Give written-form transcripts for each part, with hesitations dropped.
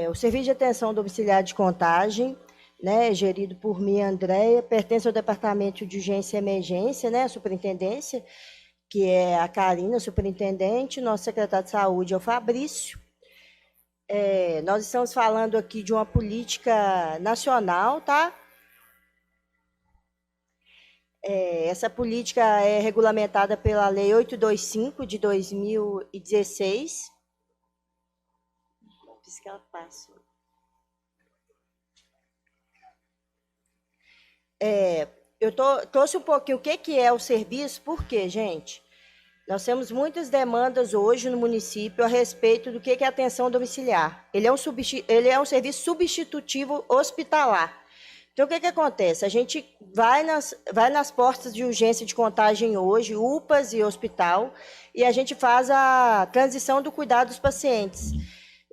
O Serviço de Atenção Domiciliar de Contagem, né, gerido por mim, Andréia, pertence ao Departamento de Urgência e Emergência, né, a superintendência, que é a Karina, superintendente, nosso secretário de Saúde é o Fabrício. Nós estamos falando aqui de uma política nacional, tá? Essa política é regulamentada pela Lei 825 de 2016. Isso que ela passa. Eu trouxe um pouquinho o que é o serviço, porque, gente, nós temos muitas demandas hoje no município a respeito do que é atenção domiciliar. Ele é um serviço substitutivo hospitalar. Então, o que acontece? A gente vai nas portas de urgência de contagem hoje, UPAs e hospital, e a gente faz a transição do cuidado dos pacientes,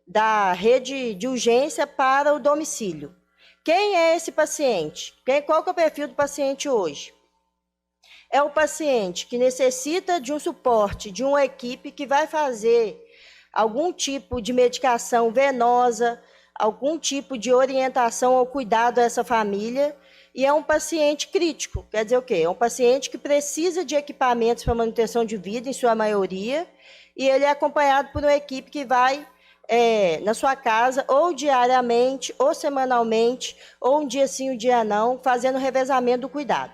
da rede de urgência para o domicílio. Quem é esse paciente? Qual que é o perfil do paciente hoje? É o paciente que necessita de um suporte, de uma equipe que vai fazer algum tipo de medicação venosa, algum tipo de orientação ou cuidado a essa família, e é um paciente crítico. Quer dizer o quê? É um paciente que precisa de equipamentos para manutenção de vida, em sua maioria, e ele é acompanhado por uma equipe que vai na sua casa, ou diariamente, ou semanalmente, ou um dia sim, um dia não, fazendo o revezamento do cuidado.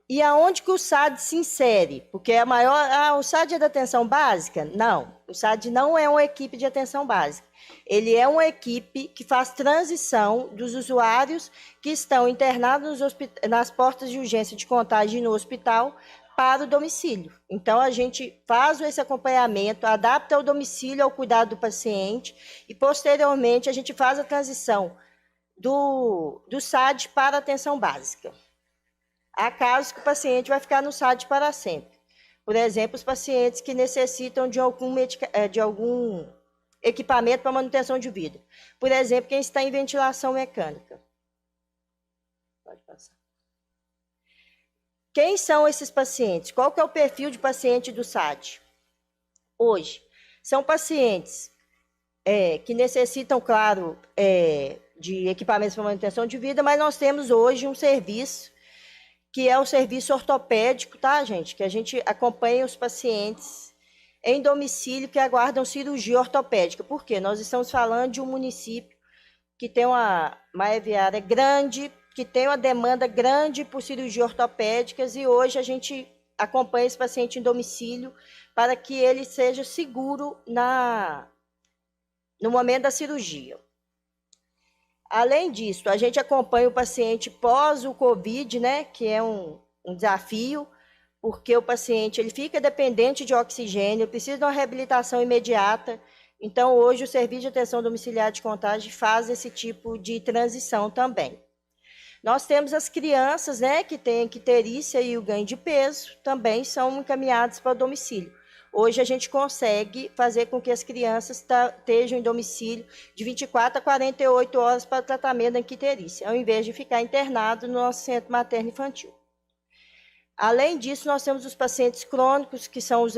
E aonde que o SAD se insere? Porque o SAD é da atenção básica? Não, o SAD não é uma equipe de atenção básica. Ele é uma equipe que faz transição dos usuários que estão internados nas portas de urgência de contagem no hospital para o domicílio. Então, a gente faz esse acompanhamento, adapta o domicílio ao cuidado do paciente e, posteriormente, a gente faz a transição do SAD para a atenção básica. Há casos que o paciente vai ficar no SAD para sempre. Por exemplo, os pacientes que necessitam de algum equipamento para manutenção de vida. Por exemplo, quem está em ventilação mecânica. Pode passar. Quem são esses pacientes? Qual que é o perfil de paciente do SAD? Hoje, são pacientes que necessitam, claro, de equipamentos para manutenção de vida, mas nós temos hoje um serviço que é o serviço ortopédico, tá, gente? Que a gente acompanha os pacientes em domicílio que aguardam cirurgia ortopédica. Por quê? Nós estamos falando de um município que tem uma malha viária grande, que tem uma demanda grande por cirurgia ortopédicas, e hoje a gente acompanha esse paciente em domicílio para que ele seja seguro no momento da cirurgia. Além disso, a gente acompanha o paciente pós o COVID, né, que é um desafio, porque o paciente ele fica dependente de oxigênio, precisa de uma reabilitação imediata. Então, hoje, o Serviço de Atenção Domiciliar de Contagem faz esse tipo de transição também. Nós temos as crianças, né, que têm a icterícia e o ganho de peso, também são encaminhadas para o domicílio. Hoje a gente consegue fazer com que as crianças estejam em domicílio de 24 a 48 horas para o tratamento da icterícia, ao invés de ficar internado no nosso centro materno-infantil. Além disso, nós temos os pacientes crônicos, que são os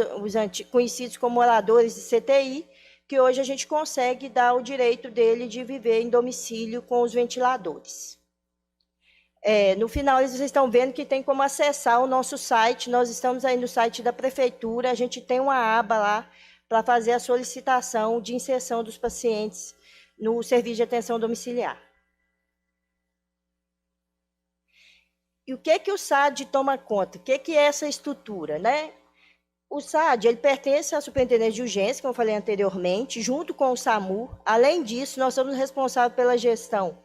conhecidos como moradores de CTI, que hoje a gente consegue dar o direito dele de viver em domicílio com os ventiladores. No final, vocês estão vendo que tem como acessar o nosso site. Nós estamos aí no site da prefeitura, a gente tem uma aba lá para fazer a solicitação de inserção dos pacientes no serviço de atenção domiciliar. E o que o SAD toma conta? O que é essa estrutura, né? O SAD, ele pertence à Superintendência de Urgência, como eu falei anteriormente, junto com o SAMU. Além disso, nós somos responsáveis pela gestão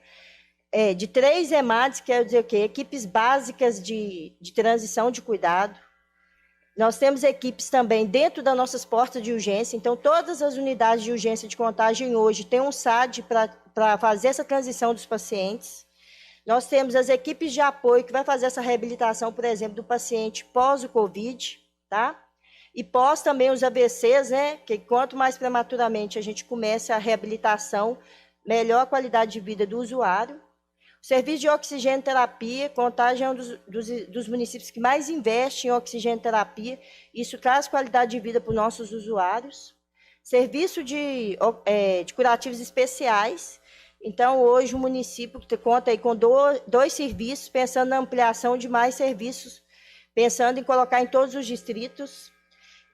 de 3 EMADs, quer dizer o quê? Equipes básicas de transição de cuidado. Nós temos equipes também dentro das nossas portas de urgência, então todas as unidades de urgência de contagem hoje têm um SAD para fazer essa transição dos pacientes. Nós temos as equipes de apoio que vai fazer essa reabilitação, por exemplo, do paciente pós o COVID, tá? E pós também os AVCs, né? Que quanto mais prematuramente a gente começa a reabilitação, melhor a qualidade de vida do usuário. Serviço de oxigênio terapia, Contagem é um dos municípios que mais investe em oxigênio terapia. Isso traz qualidade de vida para os nossos usuários. Serviço de curativos especiais. Então, hoje, o município conta aí com dois serviços, pensando na ampliação de mais serviços, pensando em colocar em todos os distritos.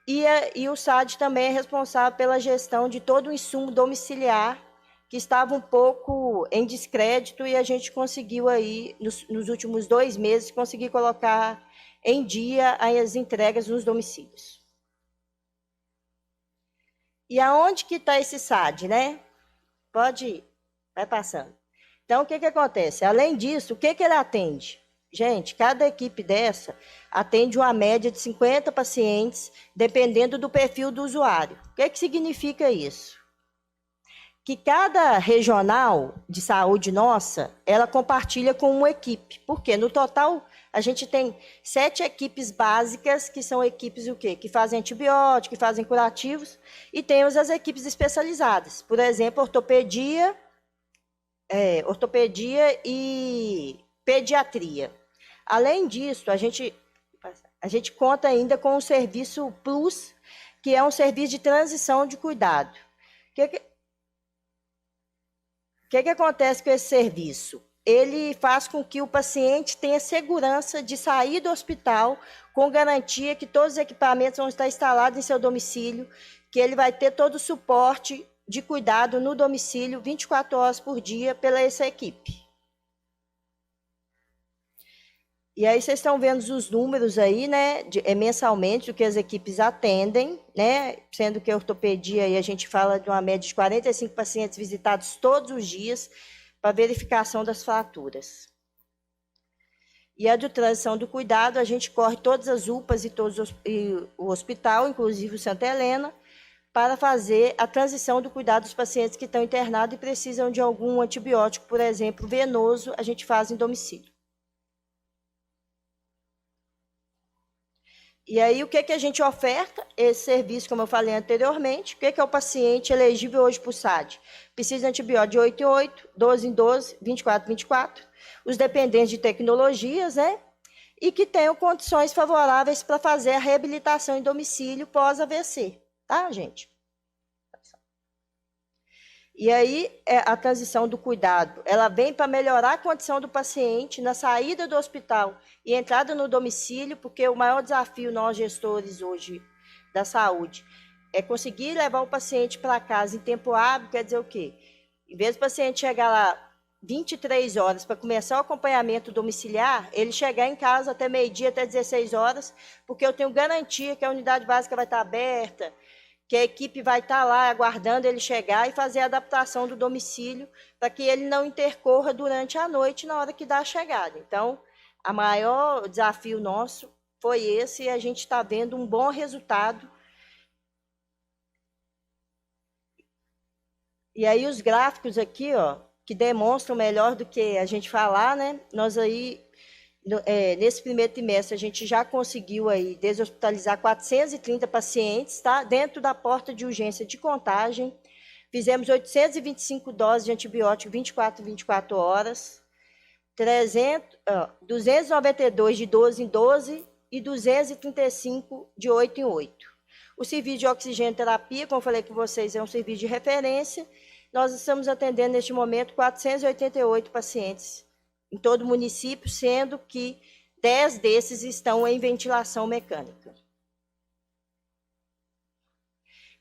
E o SAD também é responsável pela gestão de todo o insumo domiciliar, que estava um pouco em descrédito, e a gente conseguiu aí, nos últimos 2 meses, conseguir colocar em dia as entregas nos domicílios. E aonde que está esse SAD, né? Pode ir, vai passando. Então, o que acontece? Além disso, o que ele atende? Gente, cada equipe dessa atende uma média de 50 pacientes, dependendo do perfil do usuário. O que significa isso? Que cada regional de saúde nossa, ela compartilha com uma equipe. Porque no total, a gente tem 7 equipes básicas, que são equipes o quê? Que fazem antibióticos, que fazem curativos, e temos as equipes especializadas. Por exemplo, ortopedia e pediatria. Além disso, a gente conta ainda com o serviço Plus, que é um serviço de transição de cuidado. O que acontece com esse serviço? Ele faz com que o paciente tenha segurança de sair do hospital com garantia que todos os equipamentos vão estar instalados em seu domicílio, que ele vai ter todo o suporte de cuidado no domicílio 24 horas por dia pela essa equipe. E aí vocês estão vendo os números aí, né, mensalmente, do que as equipes atendem, né, sendo que a ortopedia aí a gente fala de uma média de 45 pacientes visitados todos os dias para verificação das fraturas. E a de transição do cuidado, a gente corre todas as UPAs e o hospital, inclusive o Santa Helena, para fazer a transição do cuidado dos pacientes que estão internados e precisam de algum antibiótico, por exemplo, venoso, a gente faz em domicílio. E aí, o que a gente oferta? Esse serviço, como eu falei anteriormente. O que é o paciente elegível hoje para o SAD? Precisa de antibiótico de 8 em 8, 12 em 12, 24 em 24. Os dependentes de tecnologias, né? E que tenham condições favoráveis para fazer a reabilitação em domicílio pós-AVC. Tá, gente? E aí, a transição do cuidado, ela vem para melhorar a condição do paciente na saída do hospital e entrada no domicílio, porque o maior desafio nós, gestores hoje da saúde, é conseguir levar o paciente para casa em tempo hábil, quer dizer o quê? Em vez do paciente chegar lá 23 horas para começar o acompanhamento domiciliar, ele chegar em casa até meio-dia, até 16 horas, porque eu tenho garantia que a unidade básica vai estar aberta, que a equipe vai estar lá aguardando ele chegar e fazer a adaptação do domicílio para que ele não intercorra durante a noite na hora que dá a chegada. Então, o maior desafio nosso foi esse e a gente está vendo um bom resultado. E aí os gráficos aqui, ó, que demonstram melhor do que a gente falar, né? Nós aí, nesse primeiro trimestre, a gente já conseguiu aí deshospitalizar 430 pacientes, tá? Dentro da porta de urgência de Contagem. Fizemos 825 doses de antibiótico 24 horas. 292 de 12 em 12 e 235 de 8 em 8. O serviço de oxigênio terapia, como eu falei com vocês, é um serviço de referência. Nós estamos atendendo, neste momento, 488 pacientes em todo o município, sendo que 10 desses estão em ventilação mecânica.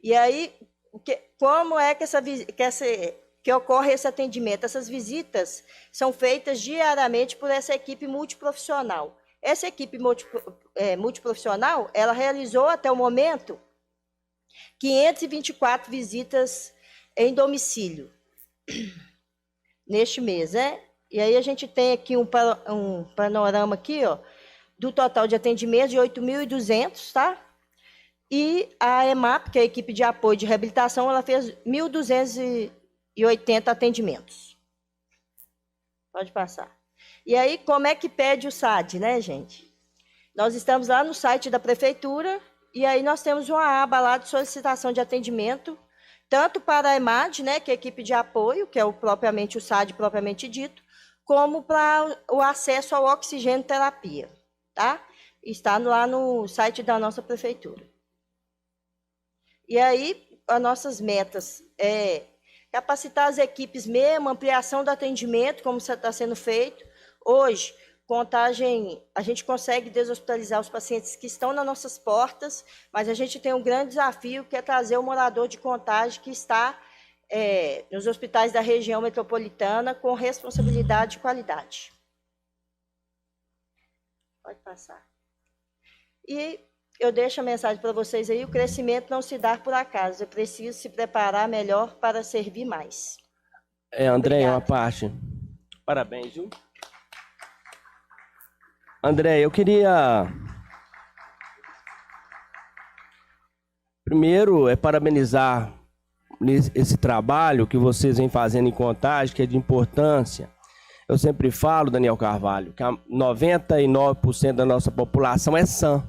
E aí, como é que ocorre esse atendimento? Essas visitas são feitas diariamente por essa equipe multiprofissional. Essa equipe multiprofissional, ela realizou até o momento 524 visitas em domicílio neste mês, né? E aí a gente tem aqui um panorama aqui, ó, do total de atendimentos de 8.200, tá? E a EMAP, que é a equipe de apoio de reabilitação, ela fez 1.280 atendimentos. Pode passar. E aí, como é que pede o SAD, né, gente? Nós estamos lá no site da prefeitura, e aí nós temos uma aba lá de solicitação de atendimento, tanto para a EMAD, né, que é a equipe de apoio, que é propriamente o SAD propriamente dito, como para o acesso ao oxigênio terapia, tá? Está lá no site da nossa prefeitura. E aí, as nossas metas é capacitar as equipes mesmo, ampliação do atendimento, como está sendo feito. Hoje, Contagem, a gente consegue deshospitalizar os pacientes que estão nas nossas portas, mas a gente tem um grande desafio, que é trazer o morador de Contagem que está nos hospitais da região metropolitana com responsabilidade e qualidade. Pode passar. E eu deixo a mensagem para vocês aí: o crescimento não se dá por acaso, é preciso se preparar melhor para servir mais. André, uma parte. Parabéns, viu? André, eu queria primeiro parabenizar esse trabalho que vocês vêm fazendo em Contagem, que é de importância. Eu sempre falo, Daniel Carvalho, que 99% da nossa população é sã.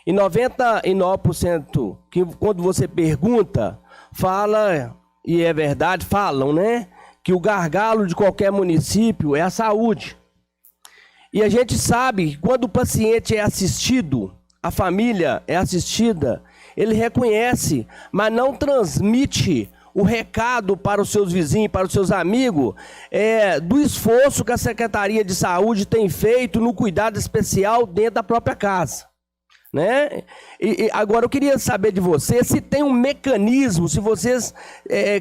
E 99% que quando você pergunta, fala, e é verdade, falam, né? Que o gargalo de qualquer município é a saúde. E a gente sabe que quando o paciente é assistido, a família é assistida, ele reconhece, mas não transmite o recado para os seus vizinhos, para os seus amigos, do esforço que a Secretaria de Saúde tem feito no cuidado especial dentro da própria casa. Né? E agora eu queria saber de você se tem um mecanismo, se vocês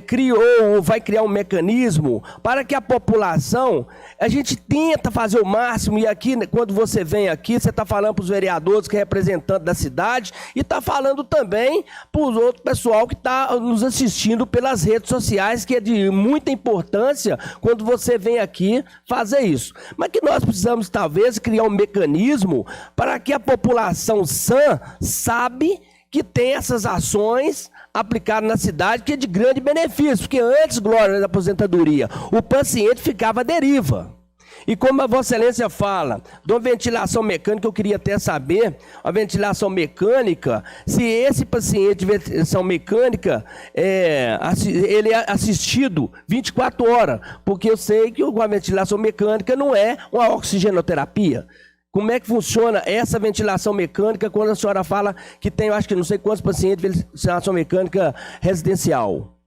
criou ou vai criar um mecanismo para que a população, a gente tenta fazer o máximo, e aqui, quando você vem aqui, você está falando para os vereadores, que é representante da cidade, e está falando também para o outro pessoal que está nos assistindo pelas redes sociais, que é de muita importância quando você vem aqui fazer isso. Mas que nós precisamos, talvez, criar um mecanismo para que a população sabe que tem essas ações aplicadas na cidade, que é de grande benefício, porque antes, Glória, da aposentadoria, o paciente ficava à deriva. E como a Vossa Excelência fala de uma ventilação mecânica, eu queria até saber, a ventilação mecânica, se esse paciente de ventilação mecânica, ele é assistido 24 horas, porque eu sei que a ventilação mecânica não é uma oxigenoterapia. Como é que funciona essa ventilação mecânica quando a senhora fala que tem, eu acho que não sei quantos pacientes de ventilação mecânica residencial?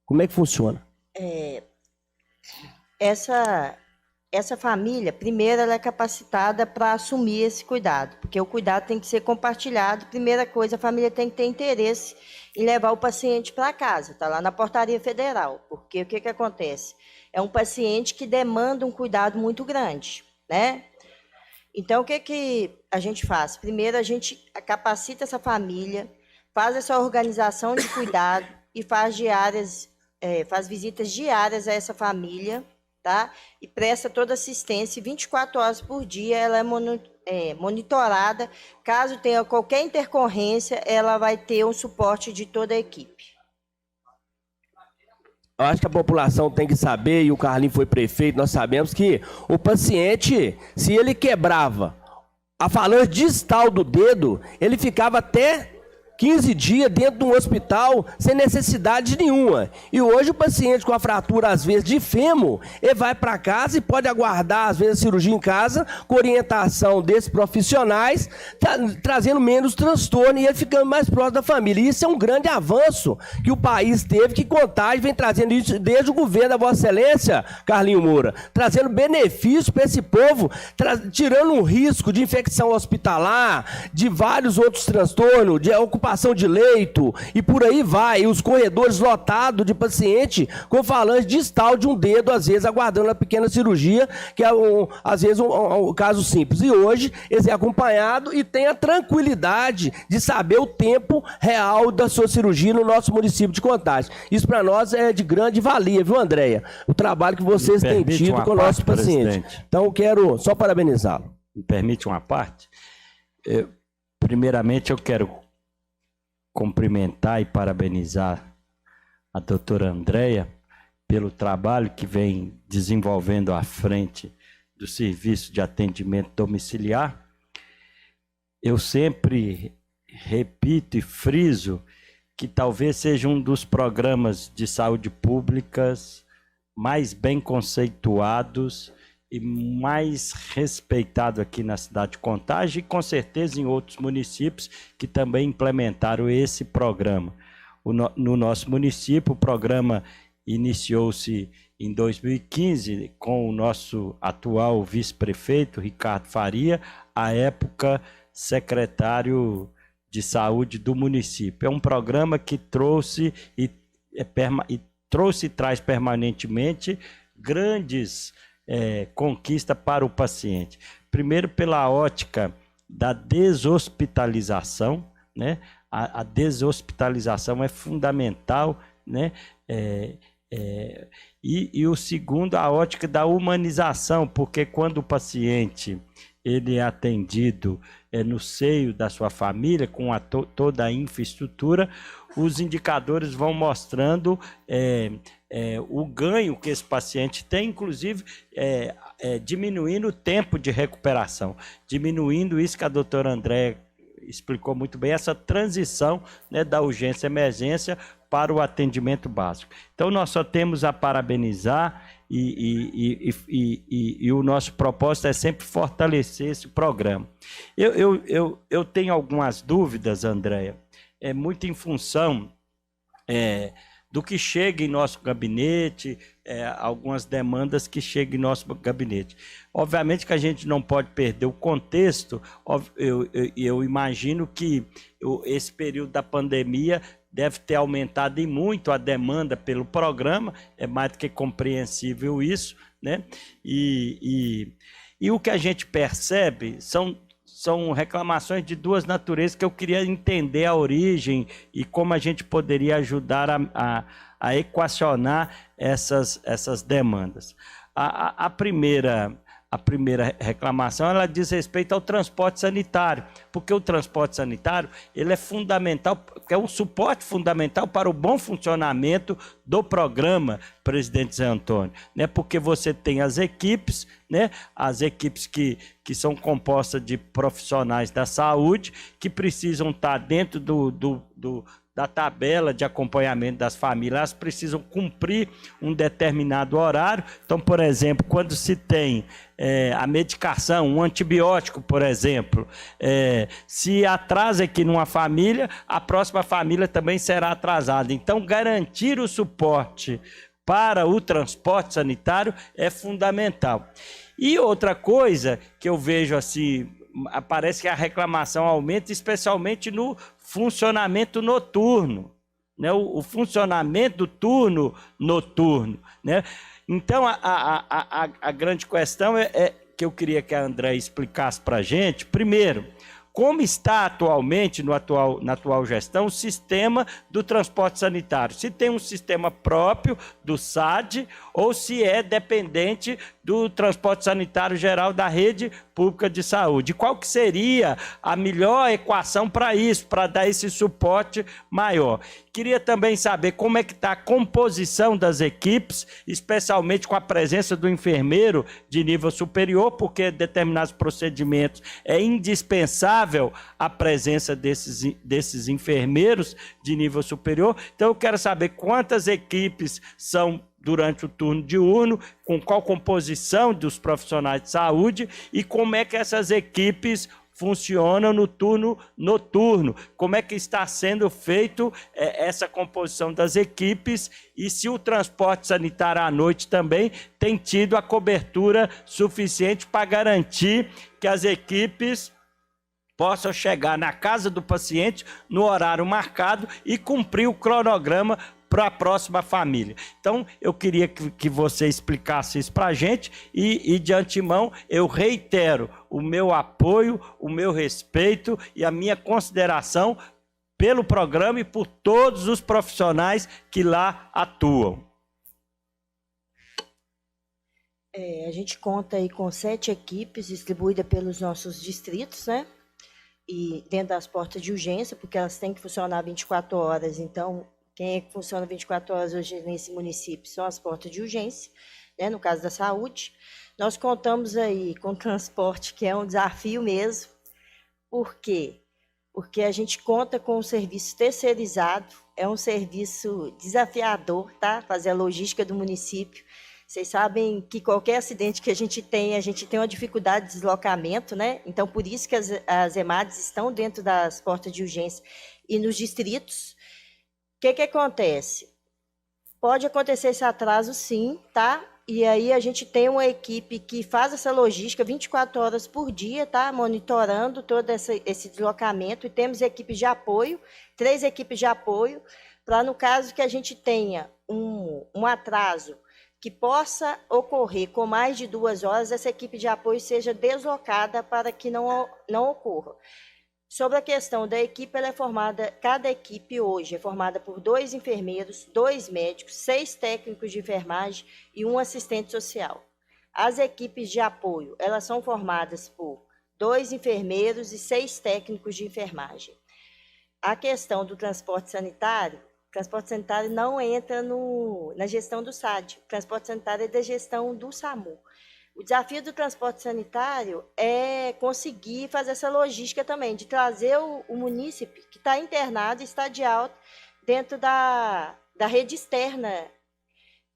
Como é que funciona? Essa família, primeiro, ela é capacitada para assumir esse cuidado, porque o cuidado tem que ser compartilhado. Primeira coisa, a família tem que ter interesse em levar o paciente para casa, está lá na portaria federal, porque o que acontece? É um paciente que demanda um cuidado muito grande, né? Então, o que a gente faz? Primeiro, a gente capacita essa família, faz essa organização de cuidado e faz visitas diárias a essa família, tá? E presta toda assistência, 24 horas por dia, ela é monitorada. Caso tenha qualquer intercorrência, ela vai ter um suporte de toda a equipe. Eu acho que a população tem que saber, e o Carlinhos foi prefeito, nós sabemos que o paciente, se ele quebrava a falange distal do dedo, ele ficava até 15 dias dentro de um hospital sem necessidade nenhuma. E hoje o paciente com a fratura, às vezes, de fêmur, ele vai para casa e pode aguardar, às vezes, a cirurgia em casa, com orientação desses profissionais, trazendo menos transtorno e ele ficando mais próximo da família. E isso é um grande avanço que o país teve, que Contagem vem trazendo isso desde o governo da Vossa Excelência, Carlinho Moura, trazendo benefício para esse povo, tirando um risco de infecção hospitalar, de vários outros transtornos, de ocupação de leito, e por aí vai, e os corredores lotados de paciente com falange distal de um dedo, às vezes aguardando a pequena cirurgia, que é às vezes um caso simples. E hoje ele é acompanhado e tem a tranquilidade de saber o tempo real da sua cirurgia no nosso município de Contagem. Isso para nós é de grande valia, viu, Andréia? O trabalho que vocês têm tido com o nosso paciente. Então eu quero só parabenizá-lo. Me permite uma parte? Primeiramente eu quero cumprimentar e parabenizar a doutora Andréia pelo trabalho que vem desenvolvendo à frente do serviço de atendimento domiciliar. Eu sempre repito e friso que talvez seja um dos programas de saúde públicas mais bem conceituados e mais respeitado aqui na cidade de Contagem e com certeza em outros municípios que também implementaram esse programa. no nosso município. O programa iniciou-se em 2015 com o nosso atual vice-prefeito, Ricardo Faria, à época secretário de saúde do município. É um programa que trouxe e traz permanentemente grandes conquistas para o paciente. Primeiro, pela ótica da deshospitalização, né? A deshospitalização é fundamental, né? E o segundo, a ótica da humanização, porque quando o paciente ele é atendido no seio da sua família, com toda a infraestrutura, os indicadores vão mostrando o ganho que esse paciente tem, inclusive diminuindo o tempo de recuperação, diminuindo isso que a doutora Andréia explicou muito bem, essa transição, né, da urgência à emergência para o atendimento básico. Então, nós só temos a parabenizar e o nosso propósito é sempre fortalecer esse programa. Eu tenho algumas dúvidas, Andréia, muito em função do que chega em nosso gabinete, algumas demandas que chegam em nosso gabinete. Obviamente que a gente não pode perder o contexto. Eu imagino que esse período da pandemia deve ter aumentado e muito a demanda pelo programa, é mais do que compreensível isso, né? E o que a gente percebe são reclamações de duas naturezas que eu queria entender a origem e como a gente poderia ajudar a equacionar essas demandas. A primeira reclamação, ela diz respeito ao transporte sanitário, porque o transporte sanitário ele é fundamental, é um suporte fundamental para o bom funcionamento do programa Presidente Zé Antônio, né? Porque você tem as equipes, né? As equipes que são compostas de profissionais da saúde, que precisam estar dentro da tabela de acompanhamento das famílias, elas precisam cumprir um determinado horário. Então, por exemplo, quando se tem a medicação, um antibiótico, por exemplo, se atrasa aqui numa família, a próxima família também será atrasada. Então, garantir o suporte para o transporte sanitário é fundamental. E outra coisa que eu vejo assim, parece que a reclamação aumenta, especialmente no funcionamento noturno, né? O funcionamento do turno noturno, né? Então, a grande questão que eu queria que a Andréia explicasse para a gente, primeiro, como está atualmente, na atual gestão, o sistema do transporte sanitário. Se tem um sistema próprio do SAD ou se é dependente do transporte sanitário geral da rede pública de saúde. Qual que seria a melhor equação para isso, para dar esse suporte maior? Queria também saber como é que está a composição das equipes, especialmente com a presença do enfermeiro de nível superior, porque determinados procedimentos é indispensável a presença desses enfermeiros de nível superior. Então, eu quero saber quantas equipes são durante o turno diurno, com qual composição dos profissionais de saúde e como é que essas equipes funcionam no turno noturno, como é que está sendo feito essa composição das equipes e se o transporte sanitário à noite também tem tido a cobertura suficiente para garantir que as equipes possam chegar na casa do paciente no horário marcado e cumprir o cronograma para a próxima família. Então, eu queria que você explicasse isso para a gente e, de antemão, eu reitero o meu apoio, o meu respeito e a minha consideração pelo programa e por todos os profissionais que lá atuam. A gente conta aí com 7 equipes distribuídas pelos nossos distritos, né? E dentro das portas de urgência, porque elas têm que funcionar 24 horas, então quem é que funciona 24 horas hoje nesse município são as portas de urgência, né, no caso da saúde. Nós contamos aí com transporte, que é um desafio mesmo. Por quê? Porque a gente conta com um serviço terceirizado, é um serviço desafiador, tá? Fazer a logística do município. Vocês sabem que qualquer acidente que a gente tem uma dificuldade de deslocamento, né? Então, por isso que as EMADs estão dentro das portas de urgência e nos distritos. que acontece? Pode acontecer esse atraso, sim, tá? E aí a gente tem uma equipe que faz essa logística 24 horas por dia, tá? Monitorando todo esse deslocamento. E temos equipes de apoio, 3 equipes de apoio, para no caso que a gente tenha um atraso que possa ocorrer com mais de 2 horas, essa equipe de apoio seja deslocada para que não ocorra. Sobre a questão da equipe, ela é formada, cada equipe hoje é formada por 2 enfermeiros, 2 médicos, 6 técnicos de enfermagem e 1 assistente social. As equipes de apoio, elas são formadas por 2 enfermeiros e 6 técnicos de enfermagem. A questão do transporte sanitário não entra na gestão do SAD, o transporte sanitário é da gestão do SAMU. O desafio do transporte sanitário é conseguir fazer essa logística também, de trazer o munícipe que está internado, está de alta, dentro da rede externa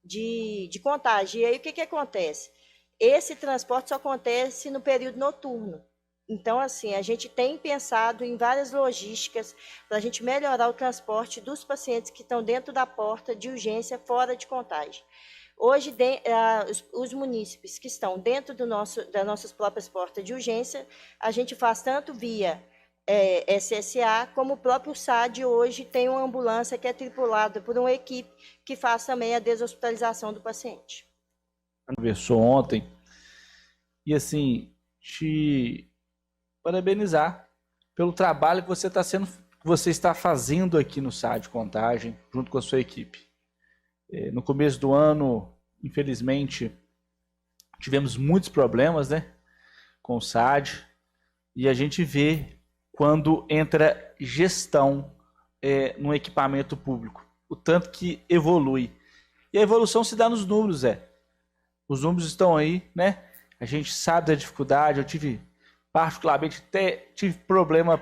de contágio. E aí o que acontece? Esse transporte só acontece no período noturno. Então, assim, a gente tem pensado em várias logísticas para a gente melhorar o transporte dos pacientes que estão dentro da porta de urgência, fora de contágio. Hoje, os munícipes que estão dentro das nossas próprias portas de urgência, a gente faz tanto via SSA, como o próprio SAD hoje tem uma ambulância que é tripulada por uma equipe que faz também a deshospitalização do paciente. Conversou ontem e, assim, te parabenizar pelo trabalho que você está fazendo aqui no SAD Contagem, junto com a sua equipe. No começo do ano, infelizmente, tivemos muitos problemas, né, com o SAD, e a gente vê quando entra gestão no equipamento público, o tanto que evolui. E a evolução se dá nos números, Os números estão aí, né? A gente sabe da dificuldade. Eu particularmente, tive problema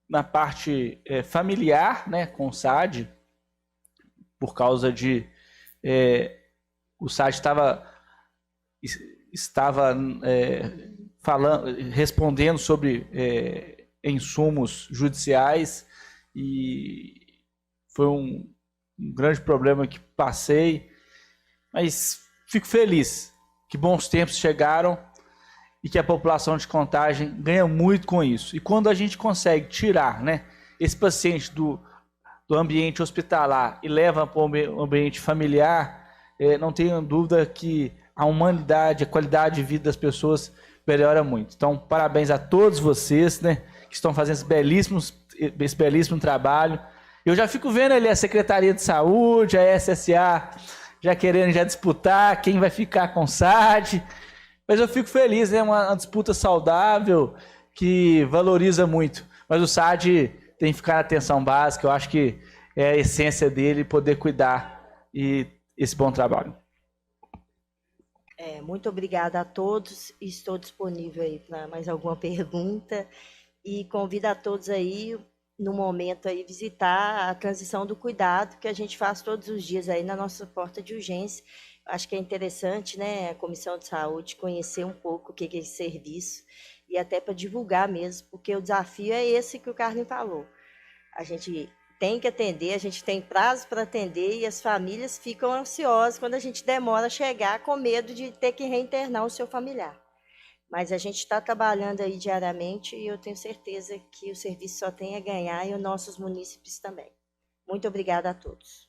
na parte familiar, né, com o SAD, por causa de o SAD estava respondendo sobre insumos judiciais, e foi um grande problema que passei, mas fico feliz que bons tempos chegaram e que a população de Contagem ganha muito com isso. E quando a gente consegue tirar, né, esse paciente do ambiente hospitalar e leva para o ambiente familiar, não tenho dúvida que a humanidade, a qualidade de vida das pessoas melhora muito. Então, parabéns a todos vocês, né, que estão fazendo esse belíssimo trabalho. Eu já fico vendo ali a Secretaria de Saúde, a SSA, já querendo disputar quem vai ficar com o SAD. Mas eu fico feliz, né, uma disputa saudável que valoriza muito. Mas o SAD tem que ficar na atenção básica, eu acho que é a essência dele poder cuidar e esse bom trabalho. Muito obrigada a todos, estou disponível aí para mais alguma pergunta e convido a todos aí, no momento aí, visitar a transição do cuidado que a gente faz todos os dias aí na nossa porta de urgência. Acho que é interessante, né, a Comissão de Saúde conhecer um pouco o que é esse serviço e até para divulgar mesmo, porque o desafio é esse que o Carlinhos falou. A gente tem que atender, a gente tem prazo para atender e as famílias ficam ansiosas quando a gente demora a chegar com medo de ter que reinternar o seu familiar. Mas a gente está trabalhando aí diariamente e eu tenho certeza que o serviço só tem a ganhar e os nossos munícipes também. Muito obrigada a todos.